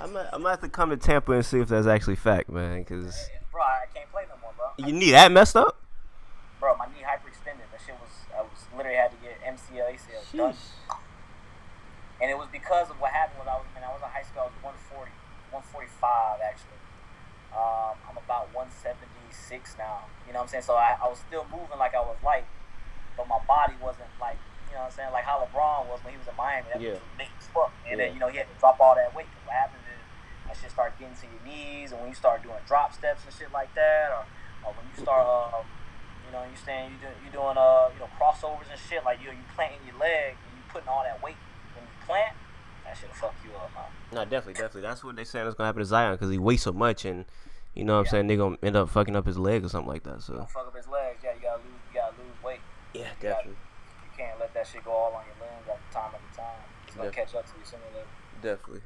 I'm gonna have to come to Tampa and see if that's actually fact, man. Cause bro, I can't play no more, bro. you need that messed up. Bro, my knee hyperextended. That shit I was literally had to get MCL, ACL done. And it was because of what happened when I was in high school. I was 140, 145 actually. I'm about 176 now. You know what I'm saying? So I was still moving like I was light, but my body wasn't like, you know what I'm saying, like how LeBron was when he was in Miami. That was big as fuck. And then, you know, he had to drop all that weight. What happens is that shit start getting to your knees, and when you start doing drop steps and shit like that, or when you start, you know, you doing you know, crossovers and shit, like you planting your leg and you putting all that weight when you plant, that shit'll fuck you up, man. No, definitely. That's what they saying is gonna happen to Zion because he weighs so much, and you know what I'm saying, they gonna end up fucking up his leg or something like that. So fuck up his legs, yeah. You gotta lose weight. Yeah, definitely. You can't let that shit go all on your limbs at the time. It's gonna catch up to you sooner or later. Definitely.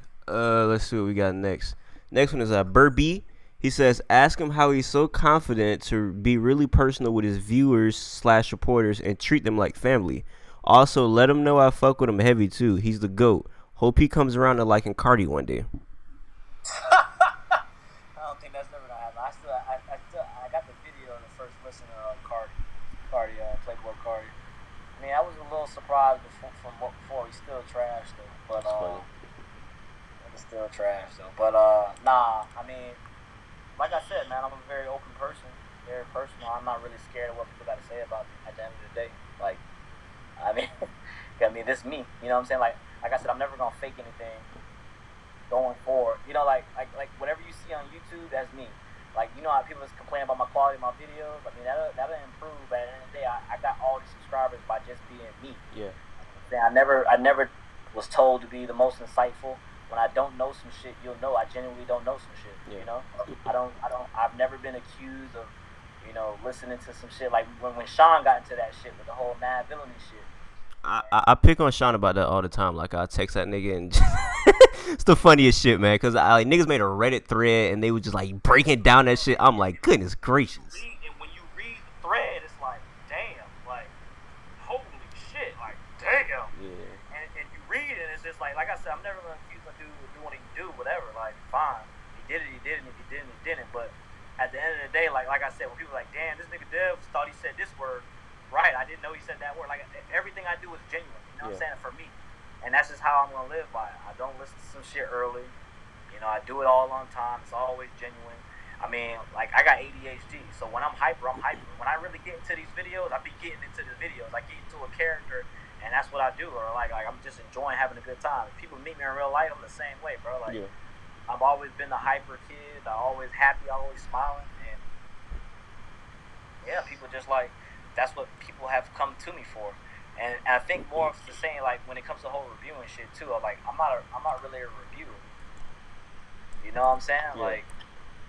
Let's see what we got next. Next one is Burby. He says, ask him how he's so confident to be really personal with his viewers/supporters and treat them like family. Also, let him know I fuck with him heavy too. He's the GOAT. Hope he comes around to liking Carti one day. I don't think that's never gonna happen. I got the video of the first listener of Carti, Playboi Carti. I mean, I was a little surprised before. He's still trash though, but he's still trash though. But nah, I mean, like I said, man, I'm a very open person, very personal. I'm not really scared of what people got to say about me. At the end of the day, like, I mean, this me. You know what I'm saying? Like I said, I'm never gonna fake anything going forward. You know, like whatever you see on YouTube, that's me. Like, you know how people complain about my quality of my videos? I mean, that'll improve. But at the end of the day, I got all these subscribers by just being me. Yeah. I never was told to be the most insightful. When I don't know some shit, you'll know I genuinely don't know some shit. Yeah. You know, I've never been accused of, you know, listening to some shit like when Sean got into that shit with the whole mad villainy shit. I pick on Sean about that all the time. Like, I text that nigga and it's the funniest shit, man. Because niggas made a Reddit thread and they were just like breaking down that shit. I'm like, goodness gracious. And when you read the thread, it's like, damn, like, holy shit, like, damn. Yeah. And you read it, and it's just like I said, I'm never gonna accuse a dude of doing what he do, whatever. Like, fine, he did it, he didn't. If he didn't, he didn't. But at the end of the day, like I said, when people are like, damn, this nigga Dev thought he said this word. Right, I didn't know he said that word. Like, everything I do is genuine. You know what I'm saying? For me. And that's just how I'm going to live by it. I don't listen to some shit early. You know, I do it all on time. It's always genuine. I mean, like, I got ADHD. So when I'm hyper, I'm hyper. When I really get into these videos, I be getting into the videos. I get into a character, and that's what I do. Or, like I'm just enjoying having a good time. If people meet me in real life, I'm the same way, bro. Like, I've always been the hyper kid. I'm always happy, always smiling. And, yeah, people just, like, that's what people have come to me for. And I think more of the same, like, when it comes to whole reviewing shit too, I'm like, I'm not really a reviewer. You know what I'm saying? Yeah. Like,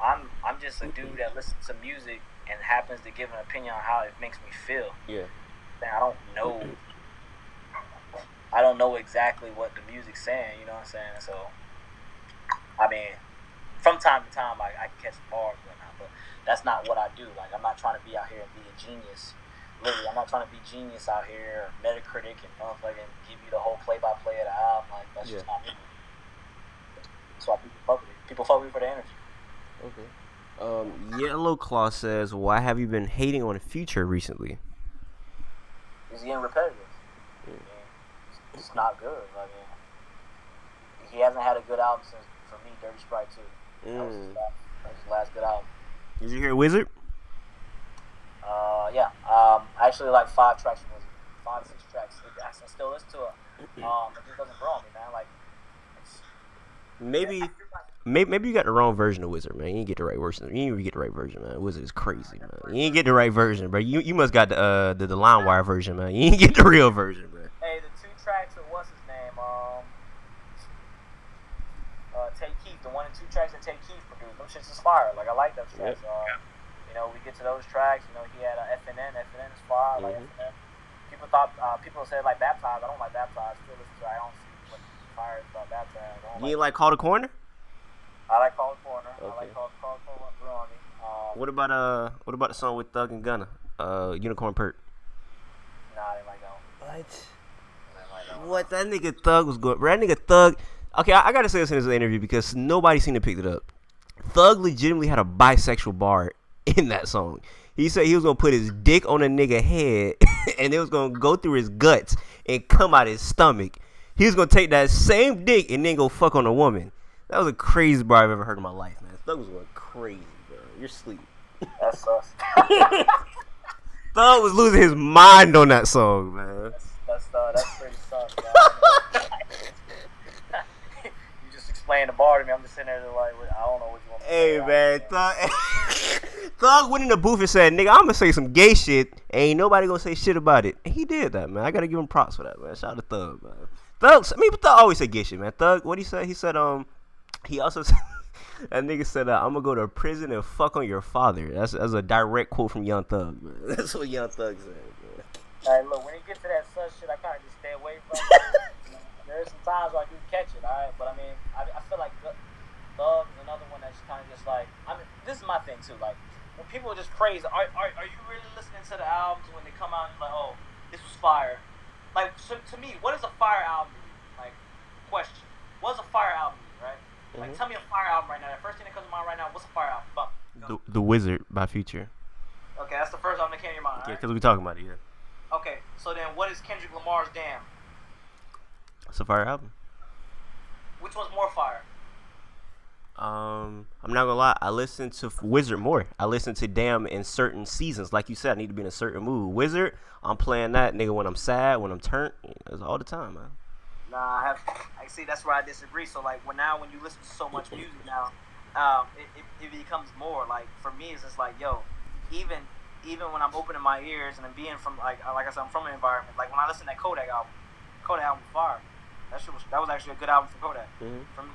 I'm just a dude that listens to music and happens to give an opinion on how it makes me feel. Yeah. And I don't know exactly what the music's saying, you know what I'm saying? So, I mean, from time to time, I can catch bars or whatnot, but that's not what I do. Like, I'm not trying to be out here and be a genius. Literally, I'm not trying to be genius out here, or Metacritic, and motherfucking give you the whole play-by-play of the album. Like, that's just not me. That's why people fuck with me. People fuck with me for the energy. Okay. Yellow Claw says, why have you been hating on Future recently? He's getting repetitive. I mean, it's not good. I mean, he hasn't had a good album since, for me, Dirty Sprite 2. That was his last good album. Did you hear Wizard? Yeah. I actually like 5 tracks from Wizard. 5 to 6 tracks. I still listen to it. It just doesn't grow on me, man. Like, maybe you got the wrong version of Wizard, man. You didn't get the right version. You didn't even get the right version, man. Wizard is crazy, man. You didn't get the right version, bro. You must got the LimeWire version, man. You didn't get the real version, bro. Hey, the 2 tracks of what's his name? Tay Keith. The 1 and 2 tracks that Tay Keith produced. Them shits is fire. Like, I like those tracks. You know, we get to those tracks. You know, he had FNN. FNN is fire. I like FNN. people said like baptized. I don't like baptized. Still listen to it. I don't see what fire is about baptized. You ain't like Call the Corner? I like Call the Corner. Okay. I like Call the Corner. Grew on me. What about the song with Thug and Gunna? Unicorn Perk. Nah, I didn't like that one. What? That nigga Thug was good. That nigga Thug. Okay, I gotta say this in this interview because nobody seemed to pick it up. Thug legitimately had a bisexual bar in that song. He said he was gonna put his dick on a nigga head and it was gonna go through his guts and come out his stomach. He was gonna take that same dick and then go fuck on a woman. That was the craziest bar I've ever heard in my life, man. Thug was going crazy, bro. You're asleep. That sucks. Thug was losing his mind on that song, man. That's pretty sus, man. You just explained the bar to me. I'm just sitting there like, I don't know what you want to say. Hey, man, Thug went in the booth and said, nigga, I'm gonna say some gay shit. Ain't nobody gonna say shit about it. And he did that, man. I gotta give him props for that, man. Shout out to Thug, man. Thug always say gay shit, man. Thug, what'd he say? He said, he also said, that nigga said, I'm gonna go to prison and fuck on your father. That's a direct quote from Young Thug, man. That's what Young Thug said, man. Hey, look, when you get to that sus shit, I kind of just stay away from it. There's some times where I do catch it, alright? But I mean, I feel like Thug is another one that's kind of just like, I mean, this is my thing too. Like, when people just praise, are you really listening to the albums when they come out and you're like, oh, this was fire? Like, so, to me, what is a fire album mean? Like, question. What is a fire album mean, right? Like, tell me a fire album right now. The first thing that comes to mind right now, what's a fire album? The Wizard by Future. Okay, that's the first album that came to your mind, Yeah, right? because we talking about it, yeah. Okay, so then what is Kendrick Lamar's Damn? It's a fire album. Which one's more fire? I'm not gonna lie, I listen to Wizard more. I listen to Damn in certain seasons. Like you said, I need to be in a certain mood. Wizard, I'm playing that nigga when I'm sad, when I'm turned. It's all the time, man. Nah, I see. That's where I disagree. So like when you listen to so much music now, it becomes more like for me it's just like yo, even when I'm opening my ears and I'm being from like I said I'm from an environment like when I listen to that Kodak album was fire. That was actually a good album for Kodak for me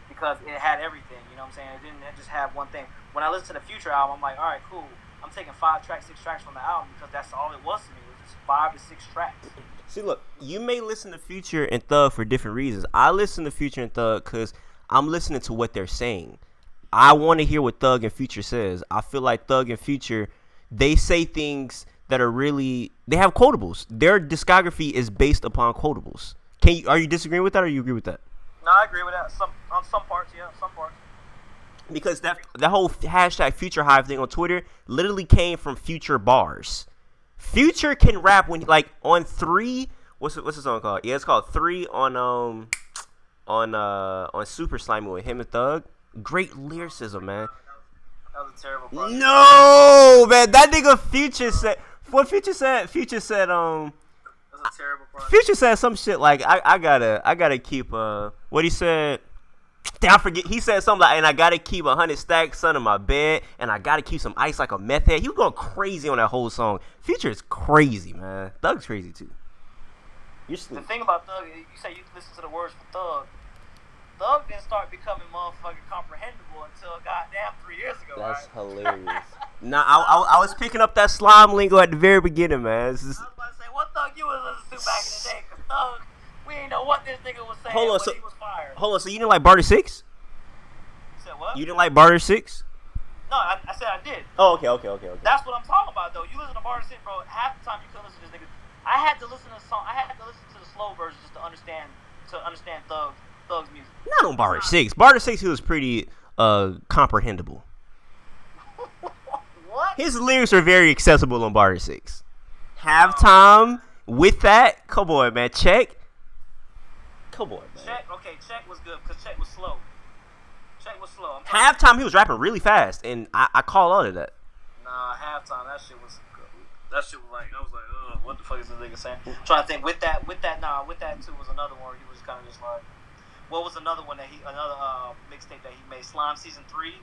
because it had everything. You know what I'm saying? It didn't just have one thing. When I listen to the Future album, I'm like, all right, cool. I'm taking 6 tracks from the album because that's all it was to me. It was just 5 to 6 tracks. See, look, you may listen to Future and Thug for different reasons. I listen to Future and Thug because I'm listening to what they're saying. I want to hear what Thug and Future says. I feel like Thug and Future, they say things that are really, they have quotables. Their discography is based upon quotables. Are you disagreeing with that or you agree with that? No, I agree with that. On some parts, yeah, some parts. Because that whole hashtag Future Hive thing on Twitter literally came from Future bars. Future can rap when like on 3. What's the song called? Yeah, it's called 3 on Super Slimy with him and Thug. Great lyricism, man. That was a terrible project. No, man, that nigga Future said. What Future said? Future said That's a terrible project. Future said some shit like I gotta keep what he said. I forget. He said something like, and I gotta keep 100 stacks under my bed, and I gotta keep some ice like a meth head. He was going crazy on that whole song. Future is crazy, man. Thug's crazy too. You're sleep. The thing about Thug, you say you listen to the words for Thug. Thug didn't start becoming motherfucking comprehensible until goddamn 3 years ago. That's right? hilarious. Nah, I was picking up that slime lingo at the very beginning, man. I was about to say, what Thug you was listening to back in the day? Cause Thug, we ain't know what this nigga was saying. Hold on, he was fired. Hold on, so you didn't like Barter 6? You said what? You didn't like Barter 6? No, I said I did. Oh, okay. That's what I'm talking about, though. You listen to Barter 6, bro. Half the time you couldn't listen to this nigga. I had to listen to the song. I had to listen to the slow version just to understand Thug's music. Not on Barter 6. Barter 6, he was pretty comprehensible. What? His lyrics are very accessible on Barter 6. Halftime with that, come on, man. Check. Come on, man. Check was good because Check was slow. Halftime, he was rapping really fast, and I call out of that. Nah, halftime, that shit was like, I was like, ugh, what the fuck is this nigga saying? I'm trying to think, with that too was another one where he was kind of just like, what was another one another mixtape that he made, Slime Season 3?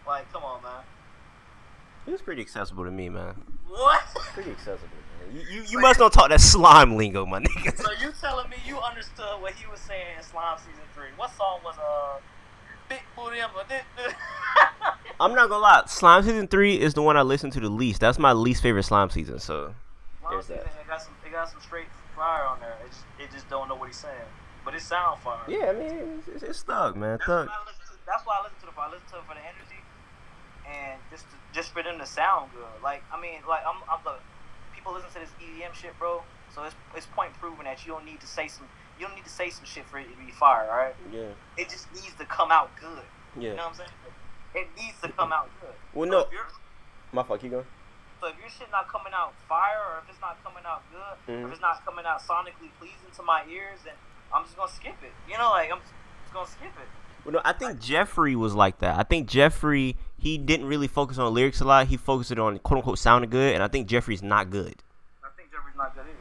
Like, come on, man. He was pretty accessible to me, man. What? Pretty accessible, man. You must not talk that slime lingo, my nigga. So you telling me you understood what he was saying in Slime Season 3? What song was Big Booty? I'm not gonna lie. Slime Season 3 is the one I listen to the least. That's my least favorite Slime Season. So there's that. It got got some straight fire on there. It just don't know what he's saying, but it sound fire. Yeah, I mean, it's thug, man. Thug. That's why I listen to it. I listen to it for the energy, and just for them to sound good. Like, I mean, like I'm the people listen to this EDM shit, bro. So it's point proven that you don't need to say some shit for it to be fire, all right? Yeah. It just needs to come out good. Yeah. You know what I'm saying? It needs to come out good. Well, so no. My fault. Keep going. So if your shit not coming out fire, or if it's not coming out good, or if it's not coming out sonically pleasing to my ears, then I'm just gonna skip it. You know, like I'm just gonna skip it. Well, no, I think Jeffrey was like that. I think Jeffrey, he didn't really focus on lyrics a lot. He focused it on quote unquote sounding good, and I think Jeffrey's not good. I think Jeffrey's not good either.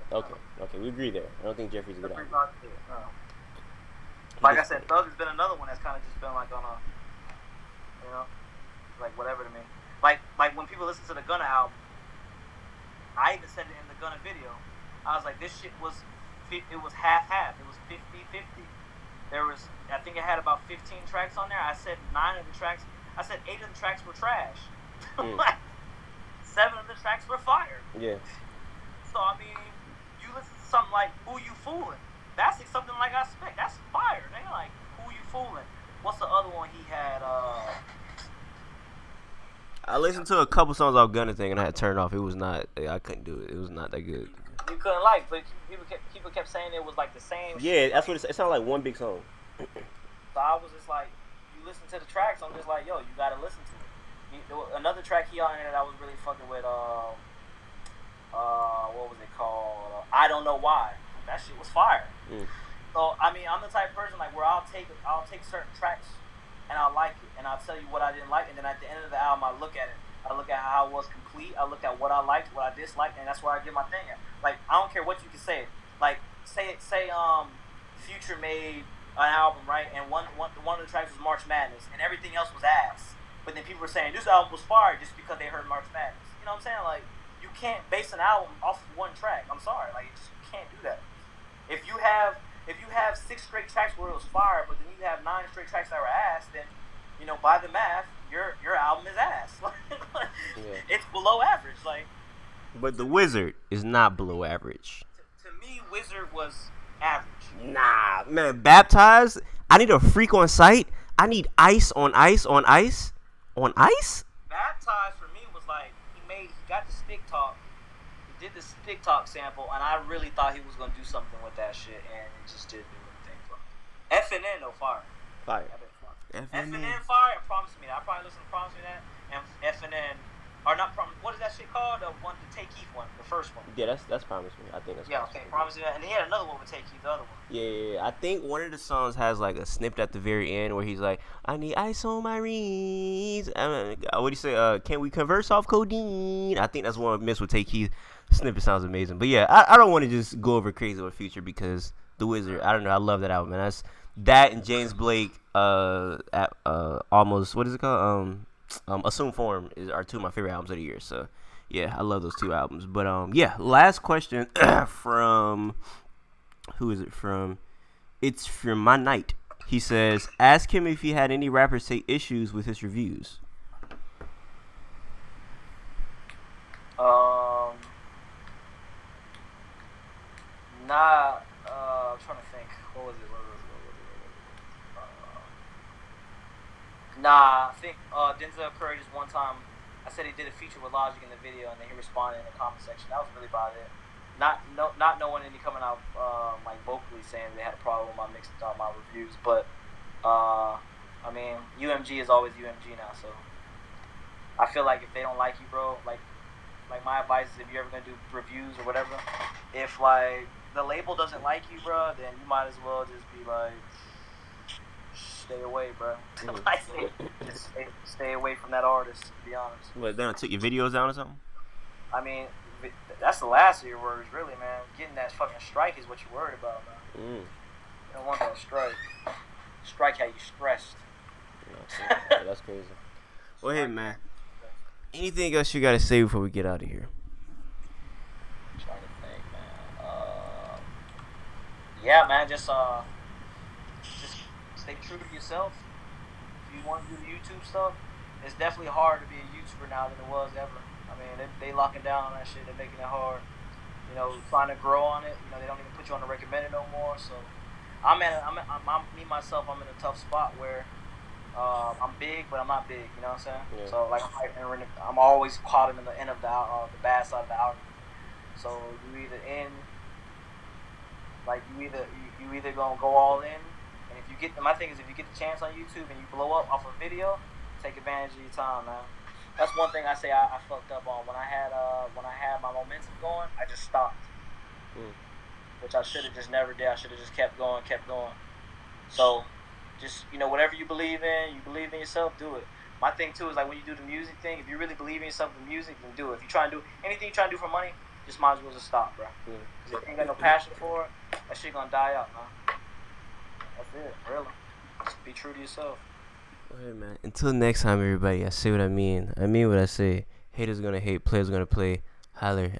Okay, we agree there. I don't think Jeffrey's good. Jeffrey's not good. No. Like I said, Thug has been another one that's kind of just been like on a, you know, like whatever to me. Like when people listen to the Gunna album, I even said it in the Gunna video. I was like, this shit was half-half. It was 50-50. There was, I think it had about 15 tracks on there. I said 8 of the tracks were trash. Like 7 of the tracks were fire. Yeah. So I mean, you listen to something like "Who You Fooling"? That's something like I expect. That's fire. They like "Who You Fooling." What's the other one he had? I listened to a couple songs off Gunna thing and I had turned off. It was not. I couldn't do it. It was not that good. You couldn't like, but people kept saying it was like the same. Yeah, shit. that's what it sounded like. One big song. So I was just like, you listen to the tracks. I'm just like, yo, you gotta listen to it. Another track he on there that I was really fucking with. What was it called? I Don't Know Why. That shit was fire. So I mean, I'm the type of person like where I'll take certain tracks and I'll like it and I'll tell you what I didn't like, and then at the end of the album I look at it. I look at how it was complete. I look at what I liked, what I disliked, and that's where I get my thing at. Like I don't care what you can say. Like say Future made an album, right? And one of the tracks was March Madness, and everything else was ass. But then people were saying this album was fire just because they heard March Madness. You know what I'm saying? Like you can't base an album off of one track. I'm sorry, like you can't do that. If you have 6 straight tracks where it was fire, but then you have 9 straight tracks that were ass, then you know by the math, your album is ass. Yeah. It's below average. Like, but the Wizard is not below average. To me, Wizard was average. Nah, man, Baptized. I need a freak on site. I need ice on ice on ice on ice. Baptized for me was like he got the stick talk. He did the stick talk sample, and I really thought he was gonna do something with that shit, and it just didn't do anything for me. FNN though, fire. Fire. FNN fire and Promise Me That. I probably listen to Promise Me That and FNN or not Promise. What is that shit called? The Take Keith one, the first one. Yeah, that's Promise Me. I think that's. Yeah, okay, Promise Me That, and he had another one with Take Keith, the other one. Yeah. I think one of the songs has like a snippet at the very end where he's like, "I need ice on my rings." What do you say? Can we converse off codeine? I think that's one missed with Take Keith. Snippet sounds amazing, but yeah, I don't want to just go over crazy with Future because the Wizard. I don't know. I love that album, man. That's that and James Blake. Almost what is it called? Assume Form are 2 of my favorite albums of the year. So yeah, I love those 2 albums. But yeah, last question from who is it from? It's from My Night. He says, ask him if he had any rappers take issues with his reviews. Nah. I'm trying to think. What was it? Nah, I think Denzel Curry just one time. I said he did a feature with Logic in the video, and then he responded in the comment section. That was really about it. Not knowing any coming out like vocally saying they had a problem with my my reviews, but I mean UMG is always UMG now, so I feel like if they don't like you, bro, like my advice is if you're ever gonna do reviews or whatever, if like the label doesn't like you, bro, then you might as well just be like, stay away, bro. Like, stay away from that artist, to be honest. What, they don't took your videos down or something? I mean, that's the last of your words, really, man. Getting that fucking strike is what you're worried about, man. You don't want that strike. Strike how you stressed. Yeah, that's crazy. Well, hey, man. Anything else you got to say before we get out of here? I'm trying to think, man. Yeah, man, just stay true to yourself. If you want to do the YouTube stuff, it's definitely harder to be a YouTuber now than it was ever. I mean, they locking down on that shit. They're making it hard. trying to grow on it. They don't even put you on the recommended no more. So me myself, I'm in a tough spot where I'm big, but I'm not big. You know what I'm saying? Yeah. So like I'm always caught in the end of the bad side of the algorithm. So you either you either gonna go all in, and if you get my thing is if you get the chance on YouTube and you blow up off a video, take advantage of your time, man. That's one thing I say I fucked up on when I had my momentum going. I just stopped, which I should have just never did. I should have just kept going. So, just whatever you believe in yourself, do it. My thing too is like when you do the music thing, if you really believe in yourself in music, then do it. If you try and do anything you try to do for money, just might as well just stop, bro. Because if you ain't got no passion for it, that shit gonna die out, man. That's it, really. Just be true to yourself. Alright, man. Until next time, everybody. I say what I mean. I mean what I say. Haters gonna hate. Players gonna play. Holler.